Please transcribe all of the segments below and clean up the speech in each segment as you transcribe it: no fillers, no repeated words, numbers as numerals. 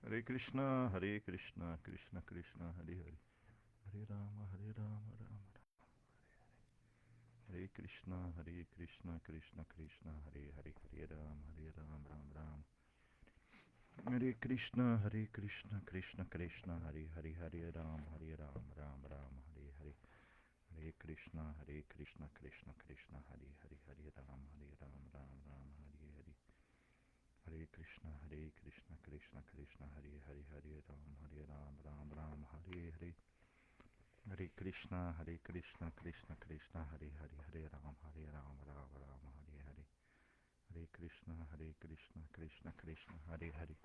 Hare Krishna, Krishna Krishna, Hare Hare, Hare Rama, Rama Rama. Hare Krishna, Krishna Krishna, Hare Hare, Hare Rama, Rama Rama. Hare Krishna, Krishna Krishna, Hare Hare, Hare Rama, Rama Rama, Hare Hare. Hare Krishna, Krishna Krishna, Hare Hare, Hare Rama, Rama Rama, Hare Hare. Hare Krishna, Krishna Krishna, Hare Hare, Hare Rama, Rama Rama, Hare Hare. Hare Krishna, Krishna Krishna, Hare Hare, Hare Rama, Rama Rama, Hare Hare. Hare Krishna, Krishna Krishna, Hare Hare,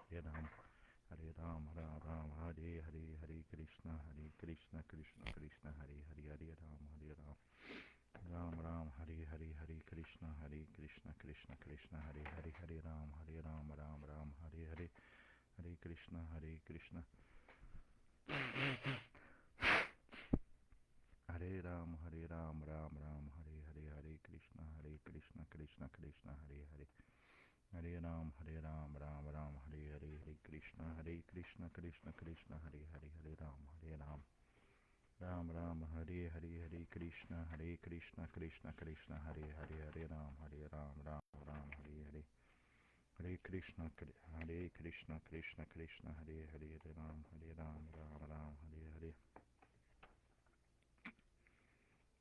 Hare Rama, Rama Rama, Hare Hare. Hare Krishna, Krishna Krishna, Hare Hare, Hare Rama, Rama Rama, Hare Hare. Hare Krishna, Krishna Krishna, Hare Hare, Hare Rama, Rama Rama, Hare Hare. Hare Krishna, Krishna Hare Rama, Rama Rama, Hare Hare. Hare Krishna, Krishna Krishna, Hare Hare. Hare Rama, Rama Rama, Hare Hare. Hare Krishna, Krishna Krishna, Hare Hare. Hare Rama, Rama Rama, Hare Hare. Hare Krishna, Krishna Krishna, Hare Hare. Hare Rama, Rama Rama, Hare Hare. Hare Krishna, Krishna Krishna, Hare Hare. Hare Rama, Rama Rama, Hare Hare.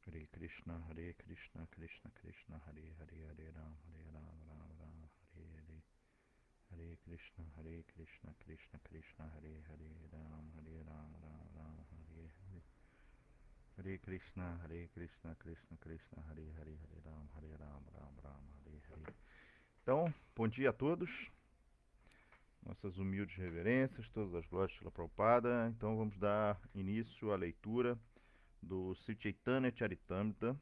Hare Krishna, Krishna Krishna, Hare Hare. Hare Rama, Rama Rama, Hare Hare. Hare Krishna, Krishna Krishna, Hare Hare. Hare Rama, Rama Rama, Hare Hare. Hare Krishna, Krishna Krishna, Hare Hare. Hare Rama, Rama Rama, Hare Hare. Então, bom dia a todos. Nossas humildes reverências, todas as glórias pela Prabhupada. Então vamos dar início à leitura do Sri Chaitanya Charitamrita,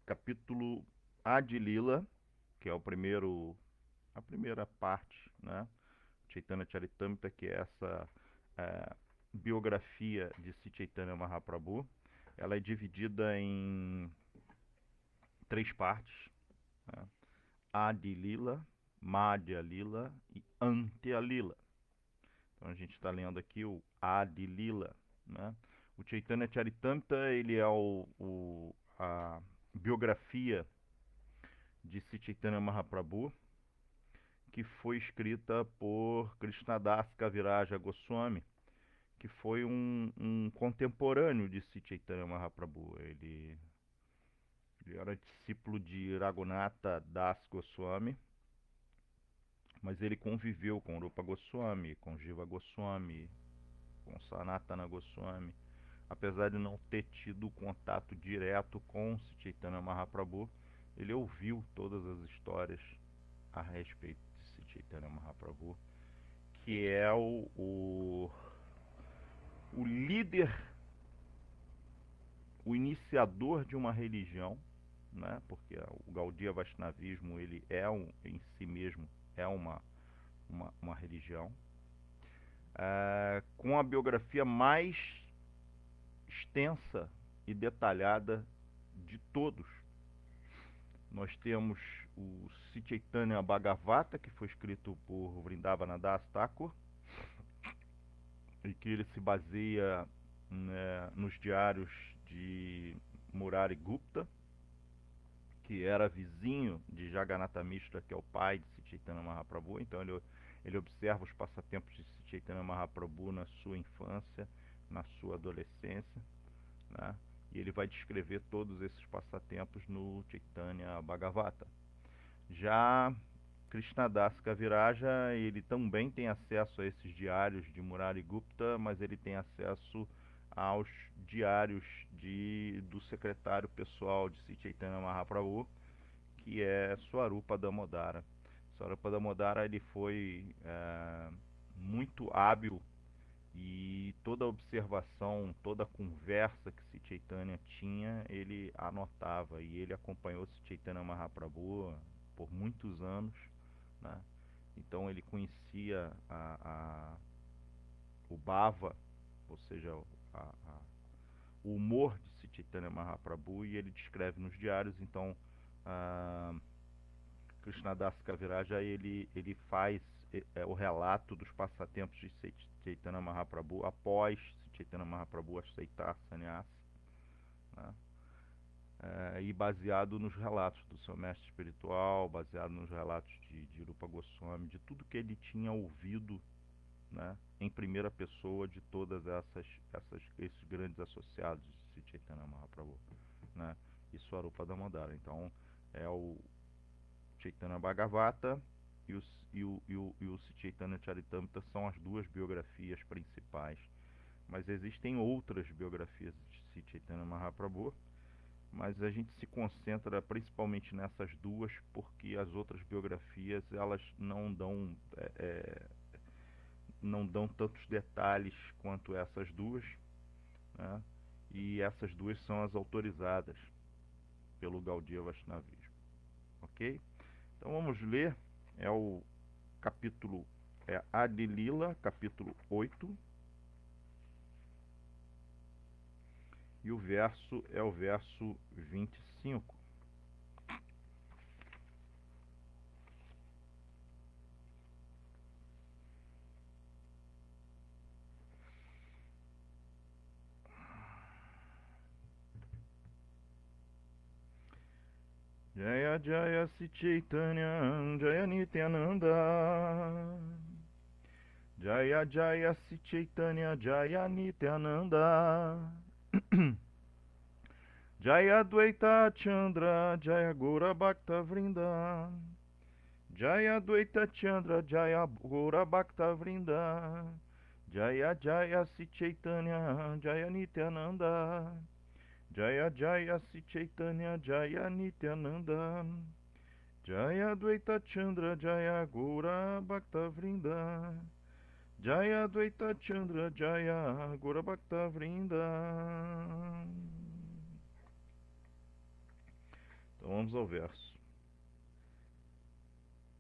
capítulo Adi Lila, que é a primeira parte, né? Chaitanya Charitamrita, que é essa biografia de Sri Chaitanya Mahaprabhu. Ela é dividida em 3 partes, né? Adi Lila, Madhya Lila e Antya Lila. Então a gente está lendo aqui o Adi Lila, né? O Chaitanya Charitamrita, ele é a biografia de Sri Chaitanya Mahaprabhu, que foi escrita por Krishnadas Kaviraja Goswami, que foi um contemporâneo de Sri Chaitanya Mahaprabhu. Ele era discípulo de Raghunatha Das Goswami, mas ele conviveu com Rupa Goswami, com Jiva Goswami, com Sanatana Goswami, apesar de não ter tido contato direto com Sri Chaitanya Mahaprabhu. Ele ouviu todas as histórias a respeito de Sri Chaitanya Mahaprabhu, que é o líder, o iniciador de uma religião, né? Porque o Gaudiya Vaishnavismo, ele em si mesmo é uma religião, com a biografia mais extensa e detalhada de todos. Nós temos o Sri Chaitanya Bhagavata, que foi escrito por Vrindavana Das Thakur, e que ele se baseia, né, nos diários de Murari Gupta, que era vizinho de Jagannatha Mishra, que é o pai de Sri Chaitanya Mahaprabhu. Então ele observa os passatempos de Sri Chaitanya Mahaprabhu na sua infância, na sua adolescência, né? E ele vai descrever todos esses passatempos no Chaitanya Bhagavata. Já Krishnadas Kaviraja, ele também tem acesso a esses diários de Murari Gupta, mas ele tem acesso aos diários do secretário pessoal de Sri Chaitanya Mahaprabhu, que é Swarupa Damodara. Swarupa Damodara, ele foi muito hábil, e toda observação, toda conversa que Sri Chaitanya tinha, ele anotava, e ele acompanhou Sri Chaitanya Mahaprabhu por muitos anos, né? Então ele conhecia o bhava, ou seja, o humor de Sri Chaitanya Mahaprabhu, e ele descreve nos diários. Então Krishnadas Kaviraja ele faz o relato dos passatempos de Chaitanya Mahaprabhu após Chaitanya Mahaprabhu aceitar sannyasa, né? E baseado nos relatos do seu mestre espiritual, baseado nos relatos de Rupa Goswami, de tudo que ele tinha ouvido, né, em primeira pessoa de todas esses grandes associados de Chaitanya Mahaprabhu, né, e Swarupa Damodara. Então é o Chaitanya Bhagavata e o Chaitanya Charitamrita são as duas biografias principais, mas existem outras biografias de Chaitanya Mahaprabhu, mas a gente se concentra principalmente nessas duas porque as outras biografias elas não dão tantos detalhes quanto essas duas, né? E essas duas são as autorizadas pelo Gaudiya Vaishnavismo, ok? Então vamos ler, é o capítulo, Adi Lila, capítulo 8, e o verso é o verso 25. Jaya Jaya Si Chaitanya Jaya Nityananda Jaya Jaya Si Chaitanya Jaya Nityananda Jaya Dvaita Chandra Jaya Gora Bhakta Vrinda Jaya Dvaita Chandra Jaya Gora Bhakta Vrinda Jaya Jaya Si Chaitanya Jaya Nityananda Jaya Jaya Si Chaitanya Jaya Nityananda Jaya Dvaita Chandra Jaya Gora Bhakta Vrinda Jaya Dvaita Chandra Jaya Gora Bhakta Vrinda. Então vamos ao verso.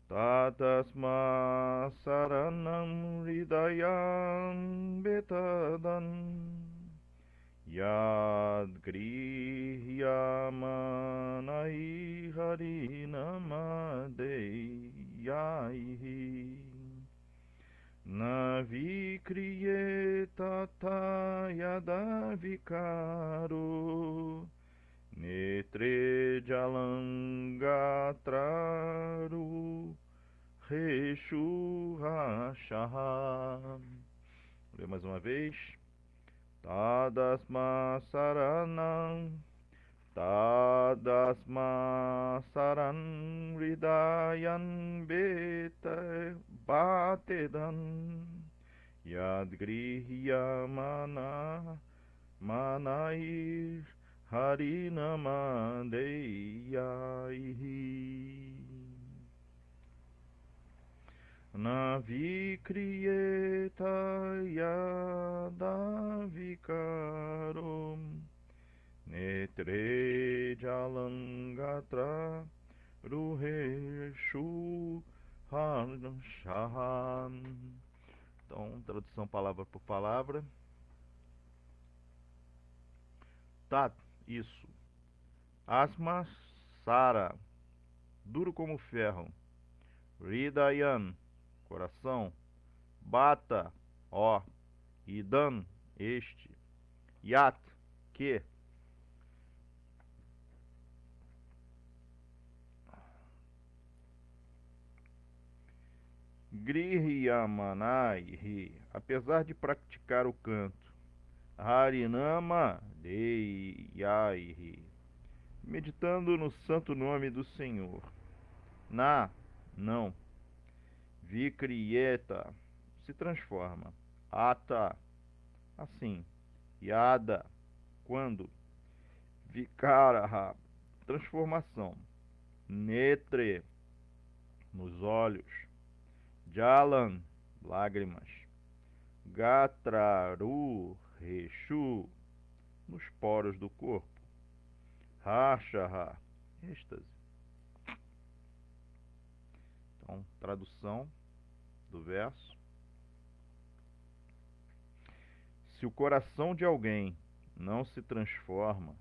Tatasma saranam hridayam betadan Yad grihyamanai harinamadeyahi Navikriyeta yada vikaro Netre jalangatraru Reshu Hashaha. Vou ler mais uma vez. Tadasma saran hridayan batedan yadgrihya manair harinamadeyahi Navikriyeta yadavikarom Netre jalangatra ruheshu harshaham. Então, tradução palavra por palavra. Tat, isso. Asma, sara, duro como ferro. Hridayan, coração. Bata, ó. Idan, este. Yat, que. Grihyamanai, apesar de praticar o canto. Harinama Deyaihi, meditando no santo nome do Senhor. Não. Vikriyeta, se transforma. Ata, assim. Yada, quando. Vikaraha, transformação. Netre, nos olhos. Jalan, lágrimas. Gatraru, Reshu, nos poros do corpo. Hashaha, êxtase. Então, tradução do verso. Se o coração de alguém não se transforma,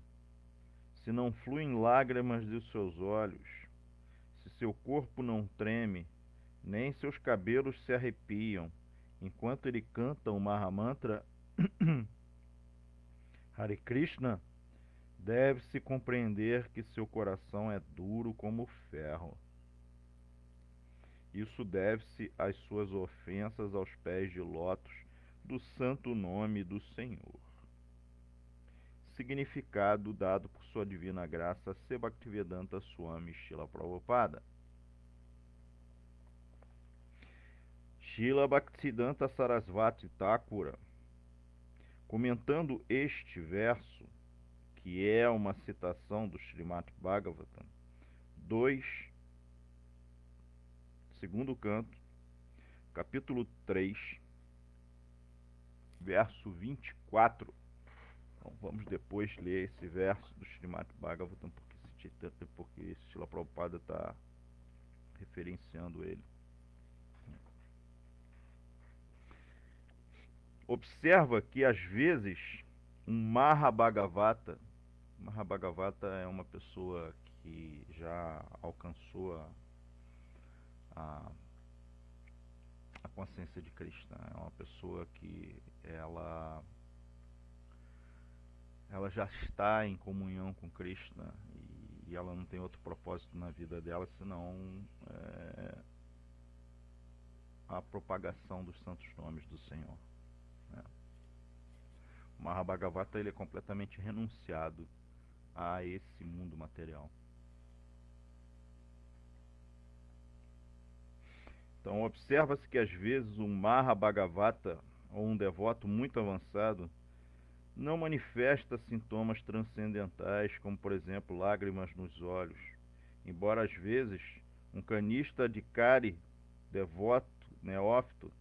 se não fluem lágrimas de seus olhos, se seu corpo não treme, nem seus cabelos se arrepiam, enquanto ele canta o Mahamantra Hare Krishna, deve-se compreender que seu coração é duro como ferro. Isso deve-se às suas ofensas aos pés de lótus do santo nome do Senhor. Significado dado por sua divina graça Se Bhaktivedanta Swami Srila Prabhupada. Srila Bhaktisiddhanta Sarasvati Thakura, comentando este verso, que é uma citação do Srimad Bhagavatam 2, segundo canto, capítulo 3, verso 24. Então, vamos depois ler esse verso do Srimad Bhagavatam, porque Srila Prabhupada está referenciando ele. Observa que, às vezes, um Mahabhagavata é uma pessoa que já alcançou a consciência de Krishna. É uma pessoa que ela já está em comunhão com Krishna e ela não tem outro propósito na vida dela senão a propagação dos santos nomes do Senhor. O Mahabhagavata ele é completamente renunciado a esse mundo material. Então observa-se que às vezes um Mahabhagavata ou um devoto muito avançado não manifesta sintomas transcendentais, como por exemplo lágrimas nos olhos, embora às vezes um canista adhikari, devoto, neófito,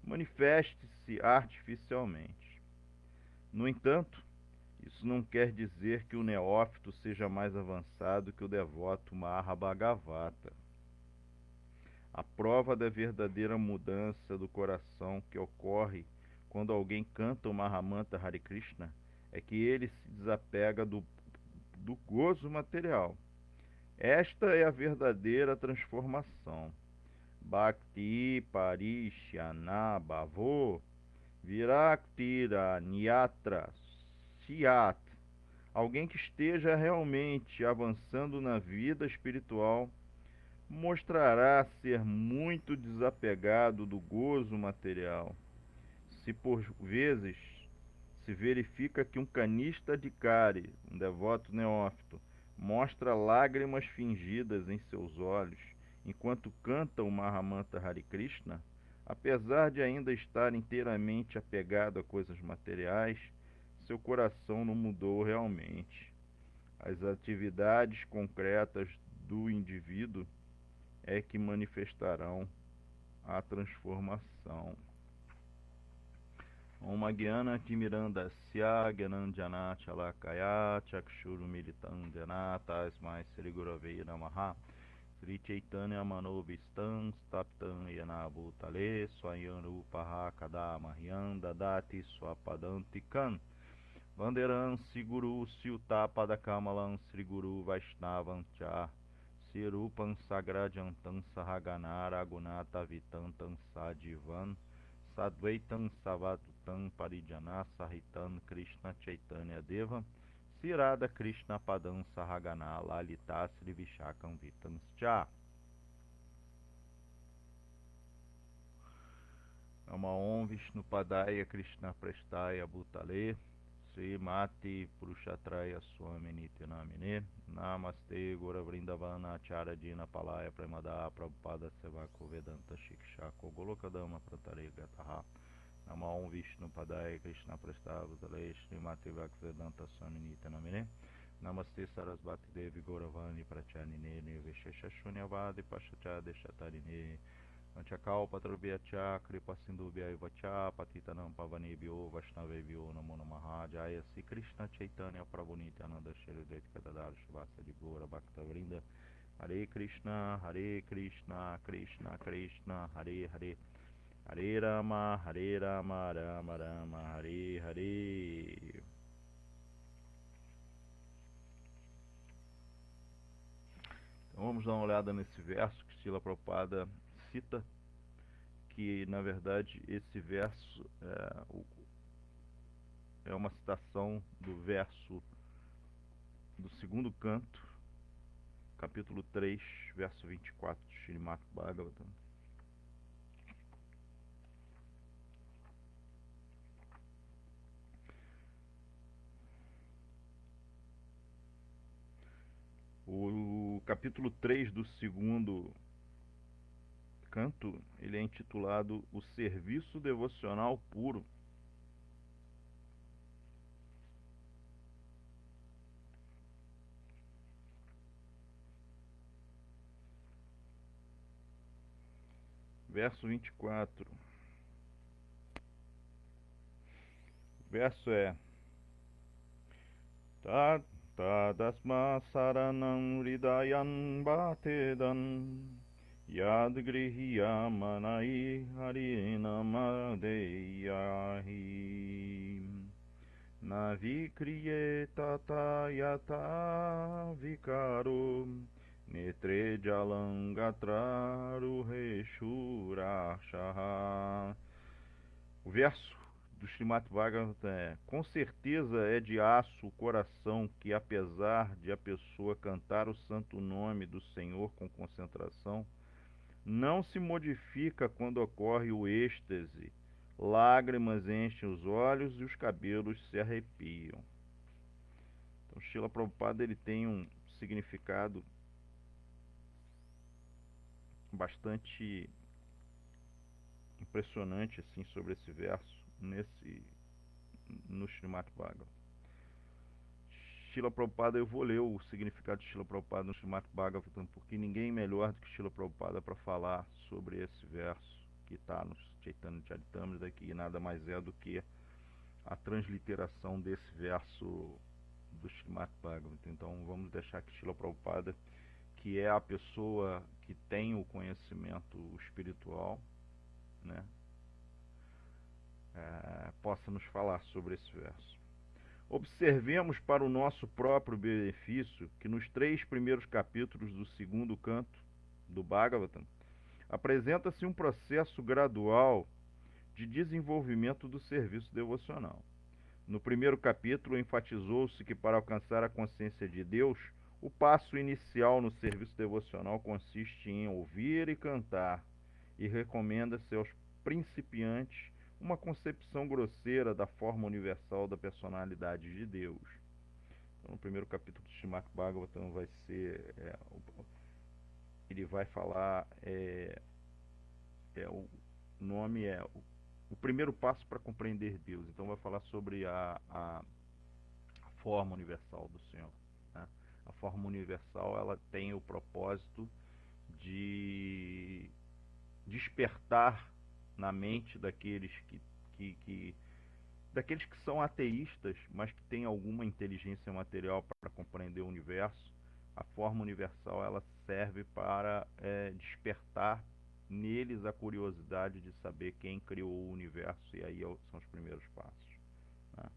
manifeste-se artificialmente. No entanto, isso não quer dizer que o neófito seja mais avançado que o devoto Mahabhagavata. A prova da verdadeira mudança do coração que ocorre quando alguém canta o Mahamantra Hare Krishna é que ele se desapega do gozo material. Esta é a verdadeira transformação. Bhakti Parishyana Bhavo Viraktira Nyatra Syat. Alguém que esteja realmente avançando na vida espiritual mostrará ser muito desapegado do gozo material. Se por vezes se verifica que um canista adhikari, um devoto neófito, mostra lágrimas fingidas em seus olhos enquanto canta o Mahamantra Hare Krishna, apesar de ainda estar inteiramente apegado a coisas materiais, seu coração não mudou realmente. As atividades concretas do indivíduo é que manifestarão a transformação. Om Gyana Timirandasya Gyananjana Chalakaya Chakshuru Militam Dhyana Tasmai Sri Gurave Namaha Sri Chaitanya Manobhistam Staptam Yana Bhutale Swayam Rupaha Kadamahyam Dadati Swapadantikam Vanderam Siguru Siutapada Kamalam Sri Guru Vaishnavam Cha Sirupam Sagrajantam Sahaganara Gunata Vitantam Sadivan Sadvaitam Savadutam Parijana Sahitam Krishna Chaitanya Deva Sirada Krishna Padam Sahagana Lalita Sri Vishakam Vitam Cha. Namo Vishnu Padaya Krishna Prestaya Bhutale Sri Mati Purushatraya Swami Nityanamine Namaste Gora Vrindavana Acharya Dina Palaya Premada Prabhupada Sevako Vedanta Shiksha Kogolokadama Pratare Gataha Namo Vishnu Padaya Krishna Prestaya Bhutale Sri Mati Bhaktivedanta Swami Nityanamine Namaste Sarasvati Devi Gauravani Prachanine Niveshesha Shunyavadi Pashacha Deshatarine Anchakalpatrubhyacha Kripasindubhya Ivacha Patitanam Pavanebhyo Vaishnavebhyo Namo Namaha Jaya Sri Krishna Chaitanya Prabhu Nityananda Shri Advaita Gadadhara Shivasa de Gaura Bhakta Vrinda Hare Krishna Krishna Krishna Hare Hare Hare Rama Rama Rama Hare Hare. Então vamos dar uma olhada nesse verso que Srila Prabhupada cita, que na verdade esse verso é uma citação do verso do segundo canto, capítulo 3, verso 24 de Srimad Bhagavatam. O capítulo 3 do segundo canto, ele é intitulado O Serviço Devocional Puro. Verso 24. O verso é Tadasma saranam hridayan bhatedan Yad grihiya manai harina madeyahi Navikriye tata yata vikaro Netre jalangatraru reshurashaha. O verso do Srimad Bhagavatam é: com certeza é de aço o coração que, apesar de a pessoa cantar o santo nome do Senhor com concentração, não se modifica quando ocorre o êxtase, lágrimas enchem os olhos e os cabelos se arrepiam. Então, Srila Prabhupada ele tem um significado bastante impressionante assim sobre esse verso no Srimad Bhagavatam. Srila Prabhupada, eu vou ler o significado de Srila Prabhupada no Srimad Bhagavatam, porque ninguém melhor do que Srila Prabhupada para falar sobre esse verso que está no Chaitanya Charitamrita, que nada mais é do que a transliteração desse verso do Srimad Bhagavatam. Então vamos deixar que Srila Prabhupada, que é a pessoa que tem o conhecimento espiritual, né, possa nos falar sobre esse verso. Observemos para o nosso próprio benefício que nos 3 primeiros capítulos do segundo canto do Bhagavatam apresenta-se um processo gradual de desenvolvimento do serviço devocional. No primeiro capítulo, enfatizou-se que para alcançar a consciência de Deus, o passo inicial no serviço devocional consiste em ouvir e cantar, e recomenda-se aos principiantes uma concepção grosseira da forma universal da personalidade de Deus. Então, no primeiro capítulo do Srimad Bhagavatam vai ser, ele vai falar, o nome é o primeiro passo para compreender Deus. Então vai falar sobre a forma universal do Senhor, né? A forma universal, ela tem o propósito de despertar na mente daqueles daqueles que são ateístas, mas que têm alguma inteligência material para compreender o universo. A forma universal, ela serve para despertar neles a curiosidade de saber quem criou o universo, e aí são os primeiros passos, né?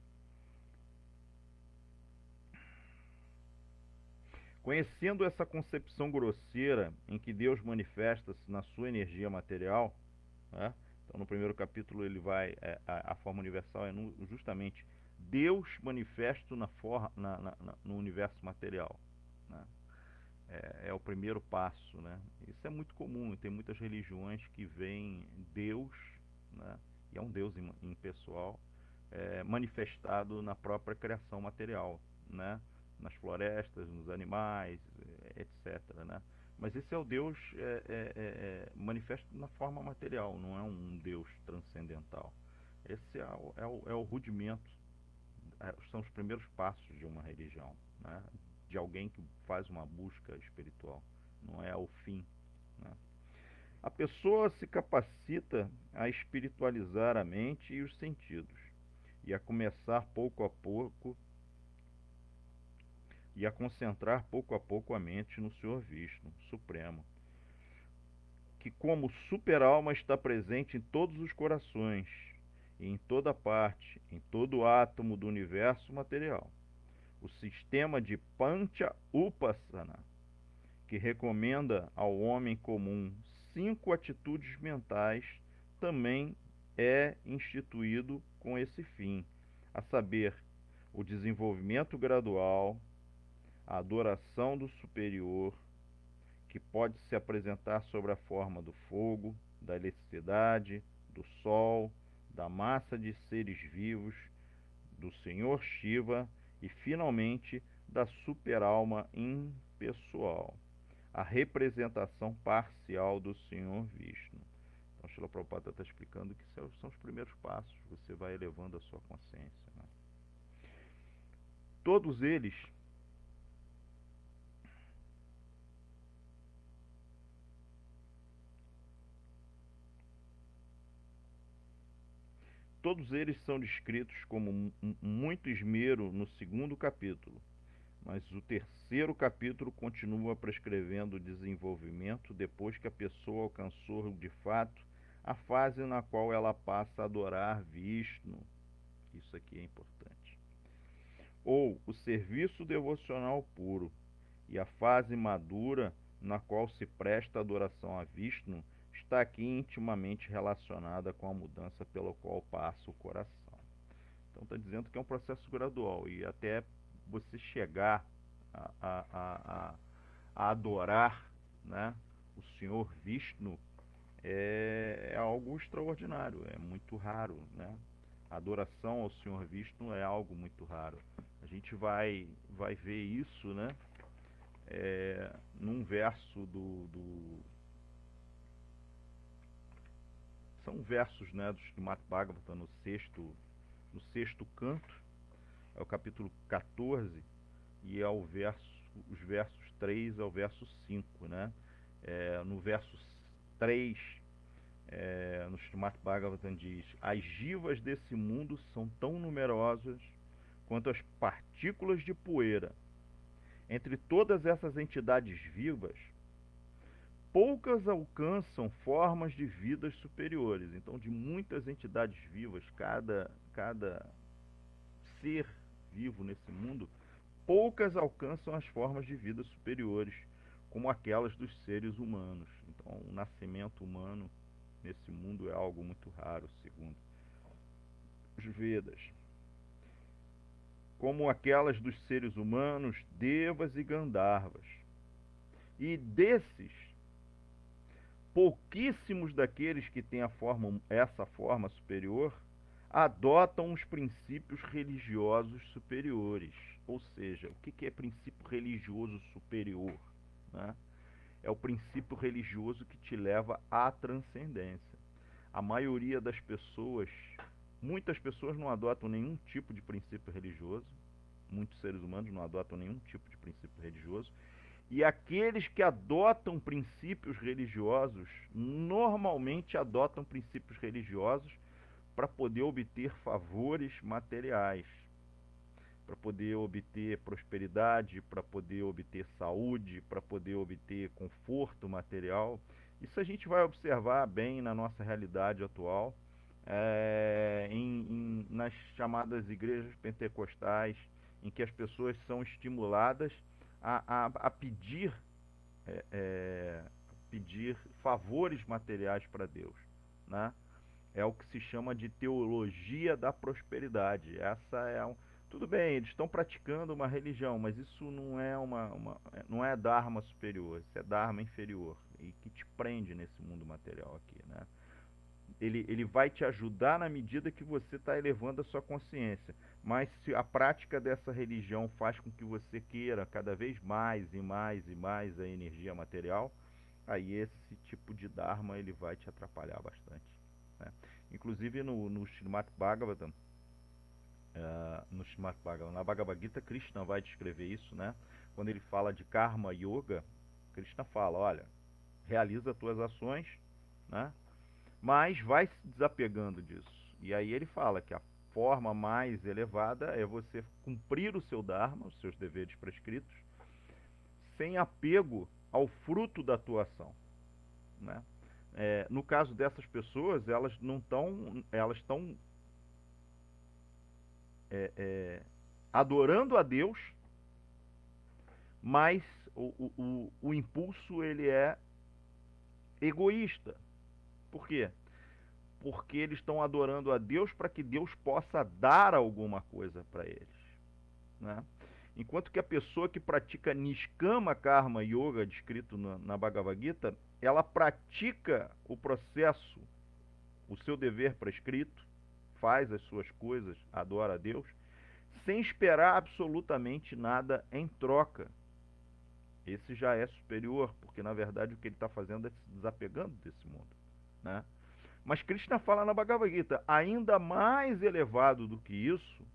Conhecendo essa concepção grosseira em que Deus manifesta-se na sua energia material, né? Então, no primeiro capítulo, ele vai a forma universal é justamente Deus manifesto no universo material, né? É o primeiro passo, né? Isso é muito comum, tem muitas religiões que veem Deus, né? E é um Deus impessoal, manifestado na própria criação material, né? Nas florestas, nos animais, etc., né? Mas esse é o Deus manifesto na forma material, não é um Deus transcendental. Esse é o rudimento, são os primeiros passos de uma religião, né? De alguém que faz uma busca espiritual, não é o fim, né? A pessoa se capacita a espiritualizar a mente e os sentidos, e a começar pouco a pouco, e a concentrar pouco a pouco a mente no Senhor Vishnu, Supremo, que como super-alma está presente em todos os corações, e em toda parte, em todo átomo do universo material. O sistema de Pancha Upasana, que recomenda ao homem comum 5 atitudes mentais, também é instituído com esse fim, a saber, o desenvolvimento gradual, a adoração do superior, que pode se apresentar sob a forma do fogo, da eletricidade, do sol, da massa de seres vivos, do Senhor Shiva e, finalmente, da superalma impessoal, a representação parcial do Senhor Vishnu. Então, Srila Prabhupada está explicando que são os primeiros passos, você vai elevando a sua consciência, né? Todos eles são descritos com muito esmero no 2º capítulo, mas o 3º capítulo continua prescrevendo o desenvolvimento depois que a pessoa alcançou de fato a fase na qual ela passa a adorar Vishnu. Isso aqui é importante. Ou o serviço devocional puro, e a fase madura na qual se presta adoração a Vishnu está aqui intimamente relacionada com a mudança pela qual passa o coração. Então está dizendo que é um processo gradual, e até você chegar a adorar, né, o Senhor Vishnu é algo extraordinário, é muito raro, né? A adoração ao Senhor Vishnu é algo muito raro. A gente vai ver isso, né, num verso são versos, né, do Srimad Bhagavatam, no sexto canto, é o capítulo 14, e é os versos 3 ao verso 5, né? No verso 3, no Srimad Bhagavatam diz: as jivas desse mundo são tão numerosas quanto as partículas de poeira. Entre todas essas entidades vivas, poucas alcançam formas de vidas superiores. Então, de muitas entidades vivas, cada ser vivo nesse mundo, poucas alcançam as formas de vida superiores, como aquelas dos seres humanos. Então, o nascimento humano nesse mundo é algo muito raro, segundo os Vedas. Como aquelas dos seres humanos, devas e gandharvas. E desses, pouquíssimos daqueles que têm essa forma superior adotam os princípios religiosos superiores. Ou seja, o que é princípio religioso superior, né? É o princípio religioso que te leva à transcendência. A maioria das pessoas, muitas pessoas não adotam nenhum tipo de princípio religioso, muitos seres humanos não adotam nenhum tipo de princípio religioso, e aqueles que adotam princípios religiosos, normalmente adotam princípios religiosos para poder obter favores materiais, para poder obter prosperidade, para poder obter saúde, para poder obter conforto material. Isso a gente vai observar bem na nossa realidade atual, nas chamadas igrejas pentecostais, em que as pessoas são estimuladas a pedir favores materiais para Deus, né? É o que se chama de teologia da prosperidade. Tudo bem, eles estão praticando uma religião, mas isso não é não é dharma superior, isso é dharma inferior, e que te prende nesse mundo material aqui, né? Ele vai te ajudar na medida que você está elevando a sua consciência, mas se a prática dessa religião faz com que você queira cada vez mais e mais e mais a energia material, aí esse tipo de dharma ele vai te atrapalhar bastante, né? Inclusive no Srimad Bhagavatam, na Bhagavad Gita, Krishna vai descrever isso, né? Quando ele fala de Karma Yoga, Krishna fala, olha, realiza as tuas ações, né? Mas vai se desapegando disso. E aí ele fala que a forma mais elevada é você cumprir o seu dharma, os seus deveres prescritos, sem apego ao fruto da tua ação, né? No caso dessas pessoas, elas estão adorando a Deus, mas o impulso ele é egoísta. Por quê? Porque eles estão adorando a Deus para que Deus possa dar alguma coisa para eles, né? Enquanto que a pessoa que pratica Niskama Karma Yoga, descrito na Bhagavad Gita, ela pratica o processo, o seu dever prescrito, faz as suas coisas, adora a Deus, sem esperar absolutamente nada em troca. Esse já é superior, porque na verdade o que ele está fazendo é se desapegando desse mundo, né? Mas Krishna fala na Bhagavad Gita, ainda mais elevado do que isso,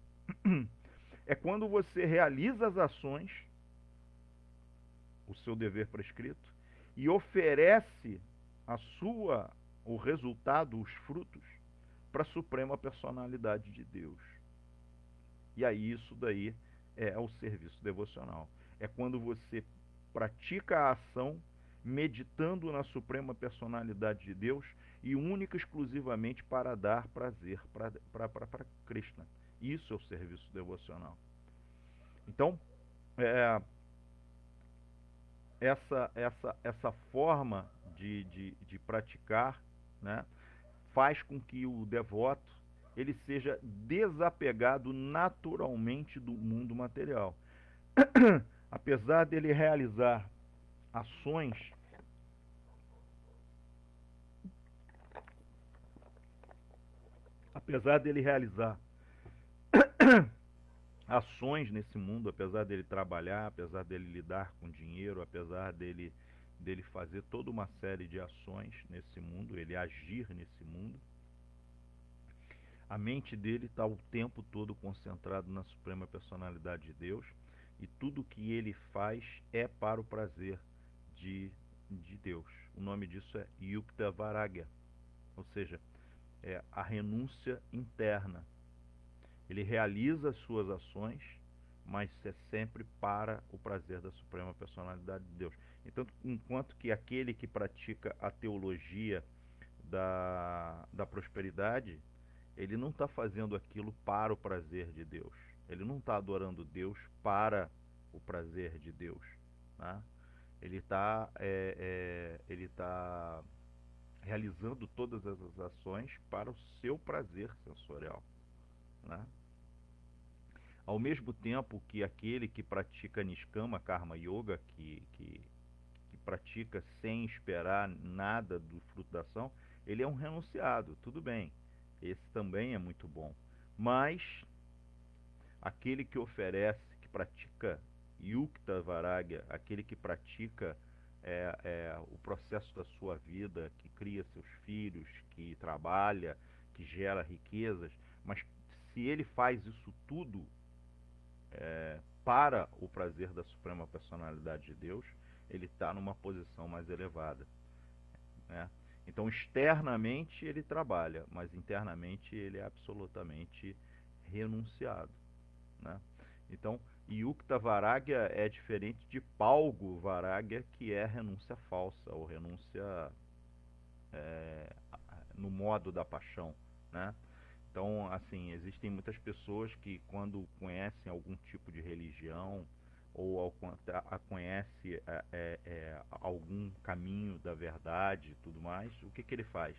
é quando você realiza as ações, o seu dever prescrito, e oferece o resultado, os frutos, para a Suprema Personalidade de Deus. E aí isso daí é o serviço devocional. É quando você pratica a ação meditando na Suprema Personalidade de Deus e única e exclusivamente para dar prazer para Krishna. Isso é o serviço devocional. Então, essa forma de praticar, né, faz com que o devoto ele seja desapegado naturalmente do mundo material. Apesar dele realizar ações nesse mundo, apesar dele trabalhar, apesar dele lidar com dinheiro, apesar dele fazer toda uma série de ações nesse mundo, ele agir nesse mundo, a mente dele está o tempo todo concentrado na Suprema Personalidade de Deus, e tudo que ele faz é para o prazer de Deus. O nome disso é Yukta Vairagya, ou seja, é a renúncia interna. Ele realiza as suas ações, mas é sempre para o prazer da Suprema Personalidade de Deus. Então, enquanto que aquele que pratica a teologia da prosperidade, ele não está fazendo aquilo para o prazer de Deus. Ele não está adorando Deus para o prazer de Deus, né? Ele está realizando todas as ações para o seu prazer sensorial, né? Ao mesmo tempo que aquele que pratica Niskama Karma Yoga, que pratica sem esperar nada do fruto da ação, ele é um renunciado, tudo bem. Esse também é muito bom. Mas aquele que oferece, que pratica Yukta Vairagya, aquele que pratica o processo da sua vida, que cria seus filhos, que trabalha, que gera riquezas, mas se ele faz isso tudo para o prazer da Suprema Personalidade de Deus, ele está numa posição mais elevada, né? Então, externamente ele trabalha, mas internamente ele é absolutamente renunciado, né? Então, Yukta Vairagya é diferente de Palgu Vairagya, que é renúncia falsa, ou renúncia no modo da paixão, né? Então, assim, existem muitas pessoas que quando conhecem algum tipo de religião ou conhece algum caminho da verdade e tudo mais, o que ele faz?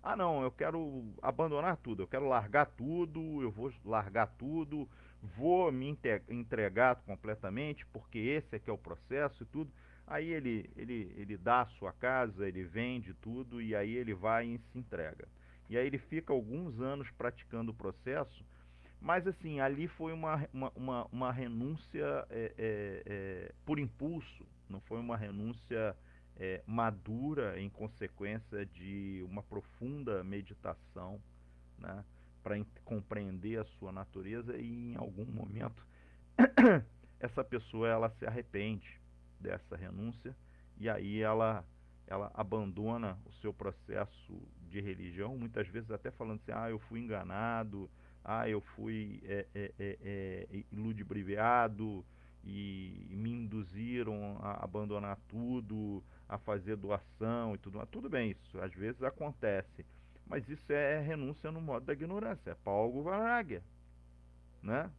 Ah, não, eu quero abandonar tudo, eu quero largar tudo, eu vou largar tudo, vou me entregar completamente, porque esse é que é o processo e tudo. Aí ele dá a sua casa, ele vende tudo e aí ele vai e se entrega. E aí ele fica alguns anos praticando o processo, mas assim, ali foi uma renúncia por impulso, não foi uma renúncia madura em consequência de uma profunda meditação, né, para compreender a sua natureza, e em algum momento essa pessoa ela se arrepende dessa renúncia e aí ela abandona o seu processo de religião, muitas vezes até falando assim, eu fui enganado, eu fui ludibriado e me induziram a abandonar tudo, a fazer doação e tudo mais. Tudo bem, isso às vezes acontece, mas isso é renúncia no modo da ignorância, é Palgu Vairagya, né?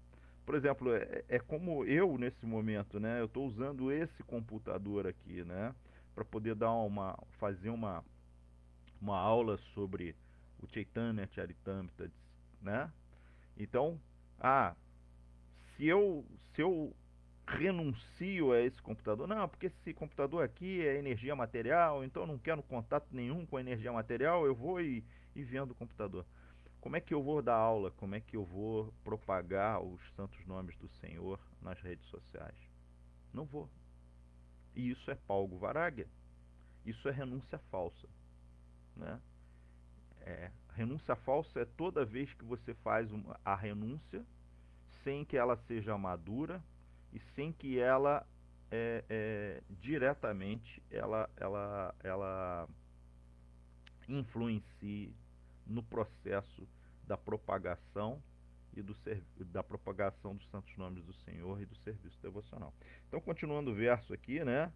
Por exemplo, é como eu nesse momento, né? Eu estou usando esse computador aqui, né? Para poder fazer uma aula sobre o Chaitanya Charitamrita, né? Então, ah, se eu renuncio a esse computador, não, porque esse computador aqui é energia material, então eu não quero contato nenhum com a energia material, eu vou e vendo o computador. Como é que eu vou dar aula? Como é que eu vou propagar os santos nomes do Senhor nas redes sociais? Não vou. E isso é Palgo Varagya. Isso é renúncia falsa, né? Renúncia falsa é toda vez que você faz a renúncia sem que ela seja madura e sem que ela diretamente ela influencie no processo da propagação da propagação dos santos nomes do Senhor e do serviço devocional. Então, continuando o verso aqui, né?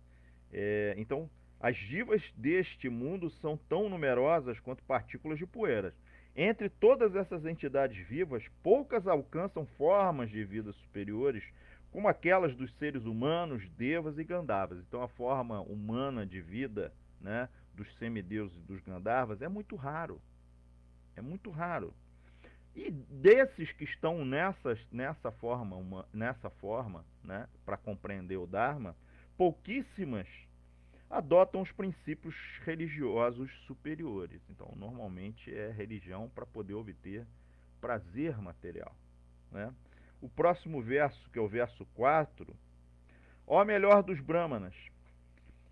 Então, as divas deste mundo são tão numerosas quanto partículas de poeiras. Entre todas essas entidades vivas, poucas alcançam formas de vida superiores, como aquelas dos seres humanos, devas e gandharvas. Então, a forma humana de vida, né, dos semideuses e dos gandharvas é muito raro. É muito raro. E desses que estão nessa forma, né, para compreender o Dharma, pouquíssimas adotam os princípios religiosos superiores. Então, normalmente é religião para poder obter prazer material, né? O próximo verso, que é o verso 4, ó melhor dos brahmanas,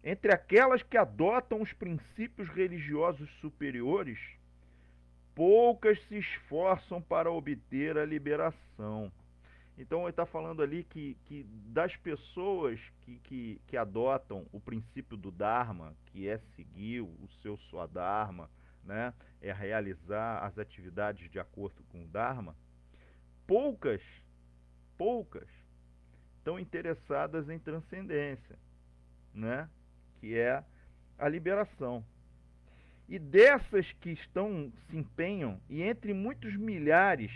entre aquelas que adotam os princípios religiosos superiores, poucas se esforçam para obter a liberação. Então ele está falando ali que das pessoas que adotam o princípio do Dharma, que é seguir o seu Swadharma, né, é realizar as atividades de acordo com o Dharma, poucas estão interessadas em transcendência, né, que é a liberação. E dessas que se empenham, e entre muitos milhares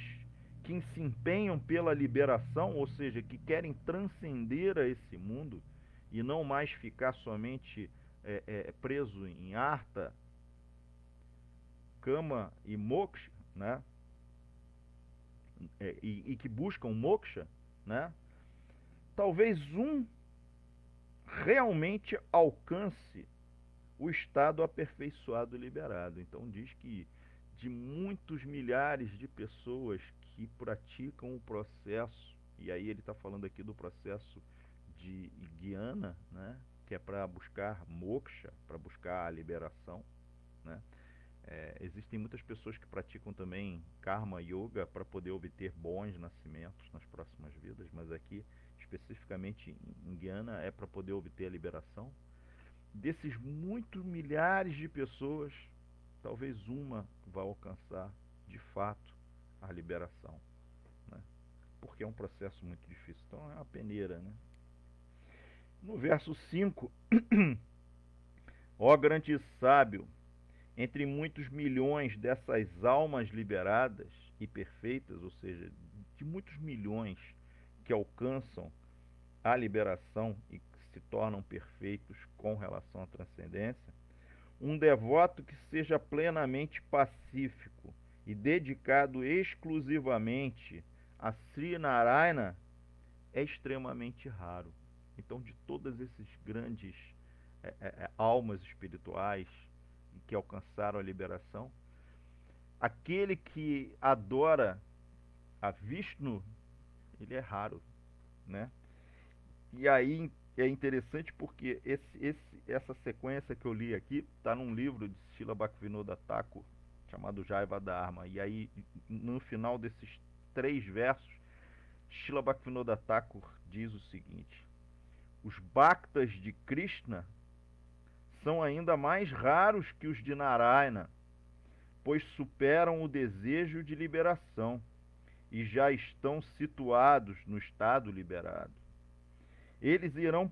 que se empenham pela liberação, ou seja, que querem transcender a esse mundo e não mais ficar somente preso em artha, kama e moksha, né? E que buscam moksha, né? Talvez um realmente alcance o estado aperfeiçoado e liberado. Então diz que de muitos milhares de pessoas que praticam o processo, e aí ele está falando aqui do processo de Jnana, né, que é para buscar moksha, para buscar a liberação, né? Existem muitas pessoas que praticam também karma yoga para poder obter bons nascimentos nas próximas vidas, mas aqui especificamente em Jnana é para poder obter a liberação. Desses muitos milhares de pessoas, talvez uma vá alcançar de fato a liberação, né? Porque é um processo muito difícil. Então é uma peneira, né? No verso 5, ó grande sábio, entre muitos milhões dessas almas liberadas e perfeitas, ou seja, de muitos milhões que alcançam a liberação e se tornam perfeitos com relação à transcendência, um devoto que seja plenamente pacífico e dedicado exclusivamente a Sri Narayana é extremamente raro. Então, de todas esses grandes almas espirituais que alcançaram a liberação, aquele que adora a Vishnu, ele é raro, né? E aí é interessante porque essa sequência que eu li aqui está num livro de Srila Bhaktivinoda Thakur chamado Jaiva Dharma. E aí, no final desses 3 versos, Srila Bhaktivinoda Thakur diz o seguinte: os bhaktas de Krishna são ainda mais raros que os de Narayana, pois superam o desejo de liberação e já estão situados no estado liberado. Eles irão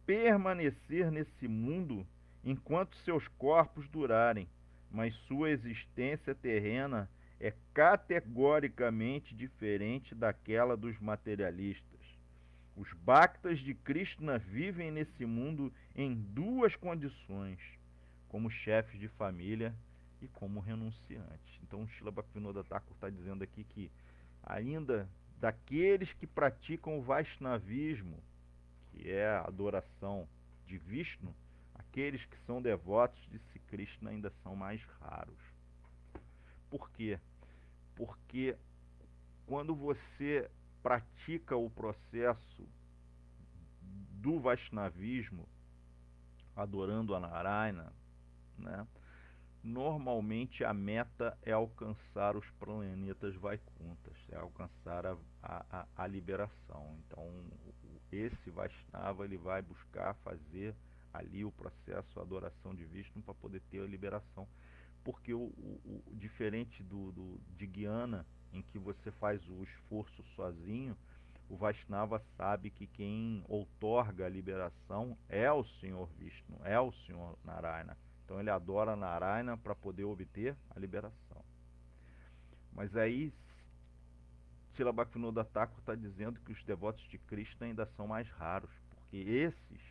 permanecer nesse mundo enquanto seus corpos durarem, mas sua existência terrena é categoricamente diferente daquela dos materialistas. Os bhaktas de Krishna vivem nesse mundo em duas condições, como chefes de família e como renunciantes. Então, Srila Bhaktivinoda Thakur está dizendo aqui que ainda daqueles que praticam o Vaishnavismo, que é a adoração de Vishnu, aqueles que são devotos de Sri Krishna ainda são mais raros. Por quê? Porque quando você pratica o processo do Vaishnavismo, adorando a Narayana, né, normalmente a meta é alcançar os planetas Vaikunthas, é alcançar a liberação. Então, esse Vaishnava ele vai buscar fazer ali o processo, a adoração de Vishnu para poder ter a liberação. Porque diferente de Guiana, em que você faz o esforço sozinho, o Vaishnava sabe que quem outorga a liberação é o Senhor Vishnu, é o Senhor Narayana. Então ele adora Narayana para poder obter a liberação. Mas aí, Srila Bhaktivinoda Thakur está dizendo que os devotos de Krishna ainda são mais raros, porque esses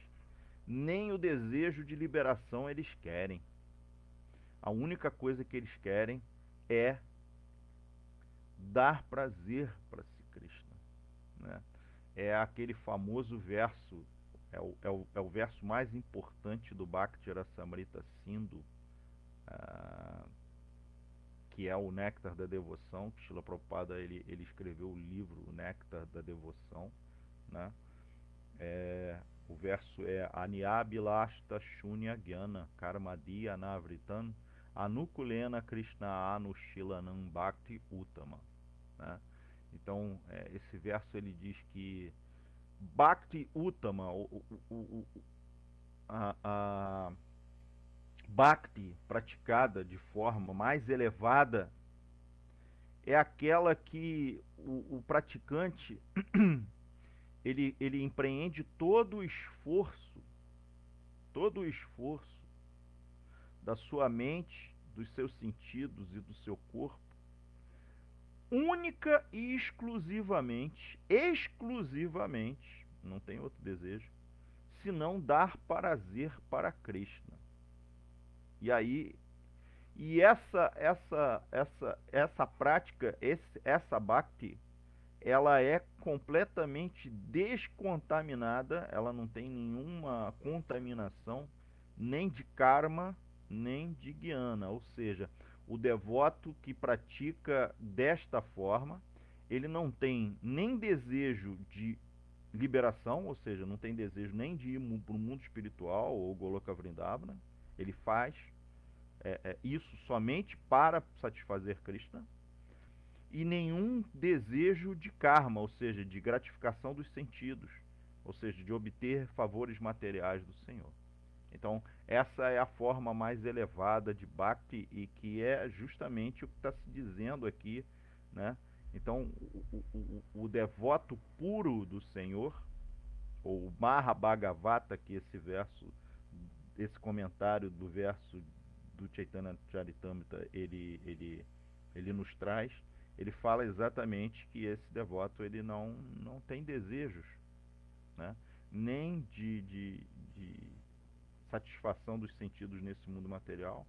nem o desejo de liberação eles querem. A única coisa que eles querem é dar prazer para Sri Krishna, né? É aquele famoso verso, é o verso mais importante do Bhakti Rasamrita Sindhu, que é o Néctar da Devoção, que Srila Prabhupada ele escreveu o livro O Néctar da Devoção, né? O verso é Aniabilashta Shunya Gyana Karmadi Anavritan Anukulena Krishna Anushilanam Bhakti Uttama, né? Então, esse verso ele diz que Bhakti Uttama, a Bhakti praticada de forma mais elevada, é aquela que o praticante ele empreende todo o esforço da sua mente, dos seus sentidos e do seu corpo, única e exclusivamente, não tem outro desejo, senão dar prazer para Krishna. E aí, essa prática, essa bhakti, ela é completamente descontaminada, ela não tem nenhuma contaminação, nem de karma, nem de jnana, ou seja, o devoto que pratica desta forma, ele não tem nem desejo de liberação, ou seja, não tem desejo nem de ir para o mundo espiritual ou Goloka Vrindavana, ele faz isso somente para satisfazer Krishna, e nenhum desejo de karma, ou seja, de gratificação dos sentidos, ou seja, de obter favores materiais do Senhor. Então, essa é a forma mais elevada de Bhakti e que é justamente o que está se dizendo aqui, né? Então, o devoto puro do Senhor, ou o Mahabhagavata, que esse comentário do verso do Chaitanya Charitamrita, ele nos traz, ele fala exatamente que esse devoto ele não tem desejos, né? Nem de satisfação dos sentidos nesse mundo material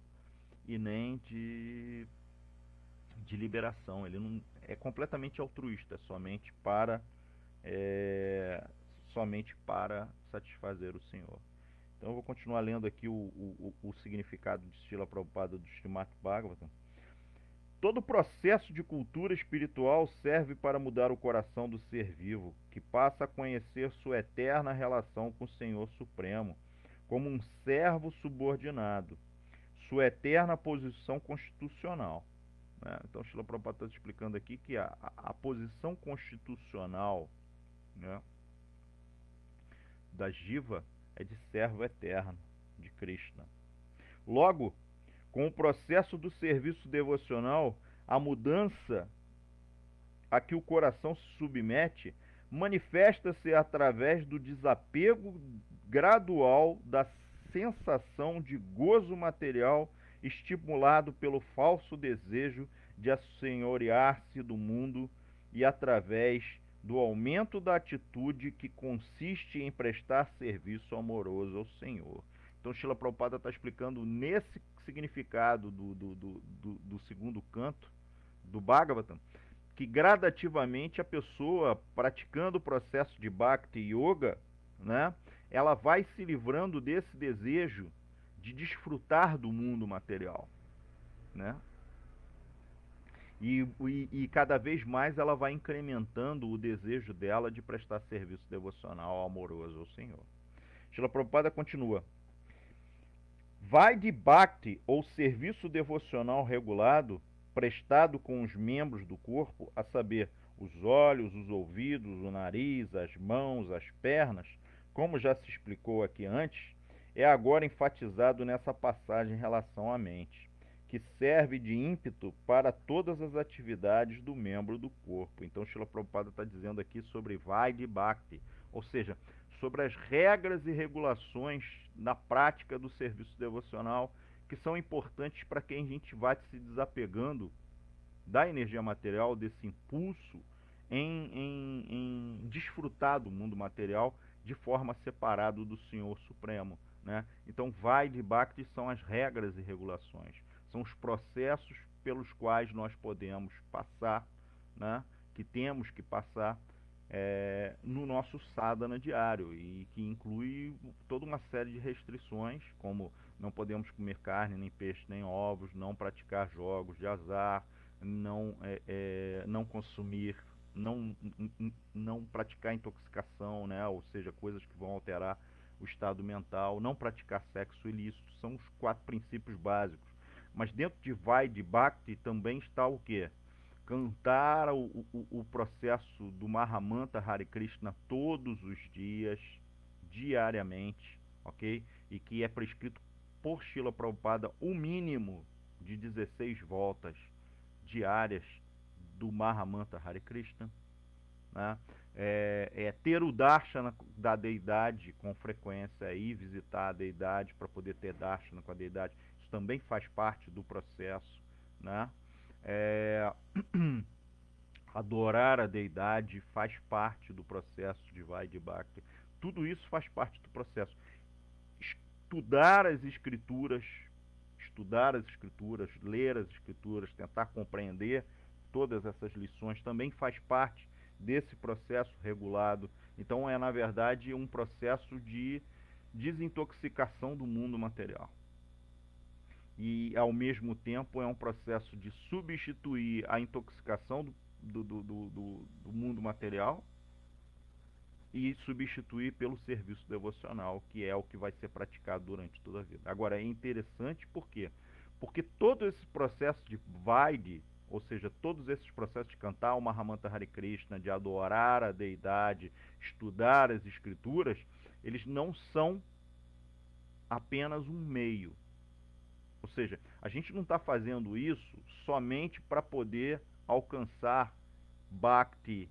e nem de liberação. Ele não é completamente altruísta, somente para satisfazer o Senhor. Então eu vou continuar lendo aqui o significado de Srila Prabhupada do Srimad Bhagavatam. Todo processo de cultura espiritual serve para mudar o coração do ser vivo, que passa a conhecer sua eterna relação com o Senhor Supremo, como um servo subordinado, sua eterna posição constitucional, né? Então, Srila Prabhupada está explicando aqui que a posição constitucional, né, da Jiva é de servo eterno de Krishna. Logo, com o processo do serviço devocional, a mudança a que o coração se submete manifesta-se através do desapego gradual da sensação de gozo material estimulado pelo falso desejo de assenhorear-se do mundo e através do aumento da atitude que consiste em prestar serviço amoroso ao Senhor. Então, Srila Prabhupada está explicando nesse significado do segundo canto do Bhagavatam, que gradativamente a pessoa, praticando o processo de Bhakti Yoga, né, ela vai se livrando desse desejo de desfrutar do mundo material, né? E cada vez mais ela vai incrementando o desejo dela de prestar serviço devocional amoroso ao Senhor. Srila Prabhupada continua: vai de Bhakti, ou serviço devocional regulado, prestado com os membros do corpo, a saber, os olhos, os ouvidos, o nariz, as mãos, as pernas, como já se explicou aqui antes, é agora enfatizado nessa passagem em relação à mente, que serve de ímpeto para todas as atividades do membro do corpo. Então, Srila Prabhupada está dizendo aqui sobre Vaidhi Bhakti, ou seja, sobre as regras e regulações na prática do serviço devocional, que são importantes para quem a gente vai se desapegando da energia material, desse impulso em desfrutar do mundo material de forma separada do Senhor Supremo, né? Então, Vaidhi Bhakti são as regras e regulações, são os processos pelos quais nós podemos passar, né? Que temos que passar no nosso sadhana diário, e que inclui toda uma série de restrições, como não podemos comer carne, nem peixe, nem ovos, não praticar jogos de azar, não consumir, não praticar intoxicação, né? Ou seja, coisas que vão alterar o estado mental, não praticar sexo ilícito, são os 4 princípios básicos. Mas dentro de Vaidhi Bhakti também está o quê? Cantar o processo do Mahamantra Hare Krishna todos os dias, diariamente, ok? E que é prescrito por Srila Prabhupada o mínimo de 16 voltas diárias do Mahamantra Hare Krishna, né? Ter o darshana da deidade com frequência, ir visitar a deidade para poder ter darshana com a deidade, isso também faz parte do processo, né? Adorar a deidade faz parte do processo de Vaidhi Bhakti. Tudo isso faz parte do processo. Estudar as escrituras, ler as escrituras, tentar compreender todas essas lições também faz parte desse processo regulado. Então é, na verdade, um processo de desintoxicação do mundo material. E, ao mesmo tempo, é um processo de substituir a intoxicação do mundo material e substituir pelo serviço devocional, que é o que vai ser praticado durante toda a vida. Agora, é interessante por quê? Porque todo esse processo de Vaidhi, ou seja, todos esses processos de cantar o Mahamantra Hare Krishna, de adorar a deidade, estudar as escrituras, eles não são apenas um meio. Ou seja, a gente não está fazendo isso somente para poder alcançar Bhakti,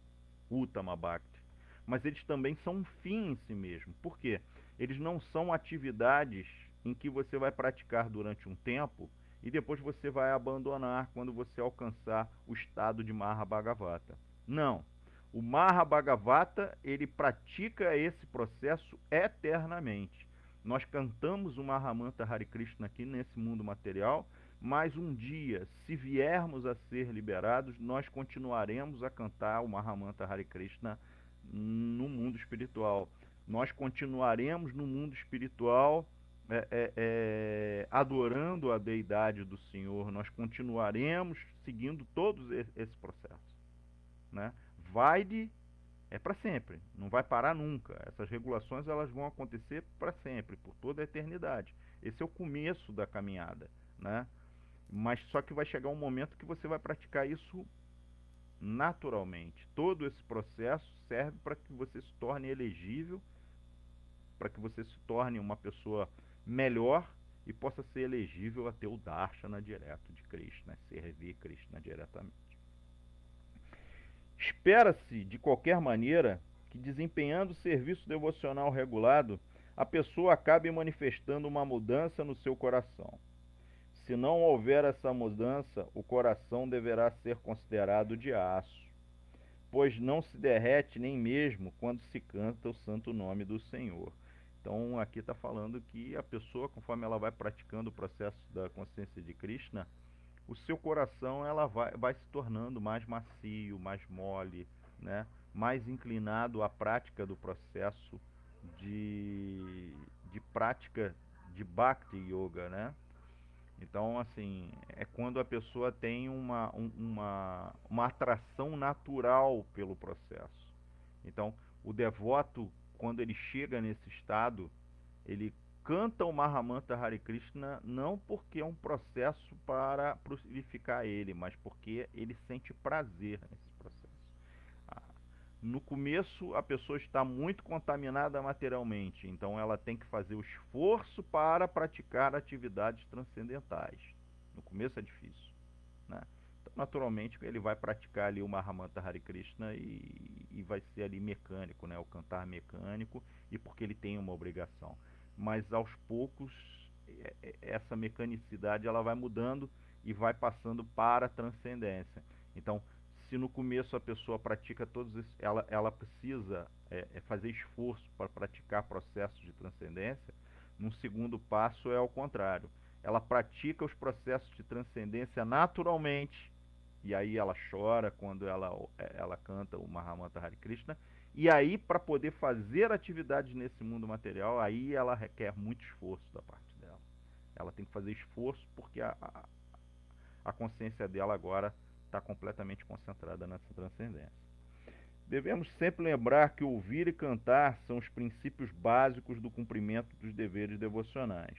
Uttama Bhakti, mas eles também são um fim em si mesmo. Por quê? Eles não são atividades em que você vai praticar durante um tempo e depois você vai abandonar quando você alcançar o estado de Mahabhagavata. Não. O Mahabhagavata, ele pratica esse processo eternamente. Nós cantamos o Mahamantra Hare Krishna aqui nesse mundo material, mas um dia, se viermos a ser liberados, nós continuaremos a cantar o Mahamantra Hare Krishna no mundo espiritual. Nós continuaremos no mundo espiritual adorando a deidade do Senhor. Nós continuaremos seguindo todo esse processo, né? Vaidhi é para sempre, não vai parar nunca. Essas regulações elas vão acontecer para sempre, por toda a eternidade. Esse é o começo da caminhada, né? Mas só que vai chegar um momento que você vai praticar isso naturalmente. Todo esse processo serve para que você se torne elegível, para que você se torne uma pessoa melhor e possa ser elegível a ter o Darshana direto de Krishna, servir Krishna diretamente. Espera-se, de qualquer maneira, que desempenhando o serviço devocional regulado, a pessoa acabe manifestando uma mudança no seu coração. Se não houver essa mudança, o coração deverá ser considerado de aço, pois não se derrete nem mesmo quando se canta o santo nome do Senhor. Então aqui está falando que a pessoa, conforme ela vai praticando o processo da consciência de Krishna, o seu coração ela vai se tornando mais macio, mais mole, né? Mais inclinado à prática do processo de prática de Bhakti Yoga, né? Então, assim, é quando a pessoa tem uma atração natural pelo processo. Então, o devoto, quando ele chega nesse estado, ele canta o Mahamantra Hare Krishna não porque é um processo para purificar ele, mas porque ele sente prazer nesse processo. No começo, a pessoa está muito contaminada materialmente, então ela tem que fazer o esforço para praticar atividades transcendentais. No começo é difícil, né? Então, naturalmente, ele vai praticar ali o Mahamantra Hare Krishna e vai ser ali mecânico, né? O cantar mecânico, e porque ele tem uma obrigação. Mas aos poucos, essa mecanicidade ela vai mudando e vai passando para a transcendência. Então, se no começo a pessoa pratica todos esses, ela precisa fazer esforço para praticar processos de transcendência, num segundo passo é ao contrário. Ela pratica os processos de transcendência naturalmente, e aí ela chora quando ela canta o Mahamantra Hare Krishna, e aí para poder fazer atividades nesse mundo material, aí ela requer muito esforço da parte dela. Ela tem que fazer esforço porque a consciência dela agora está completamente concentrada nessa transcendência. Devemos sempre lembrar que ouvir e cantar são os princípios básicos do cumprimento dos deveres devocionais.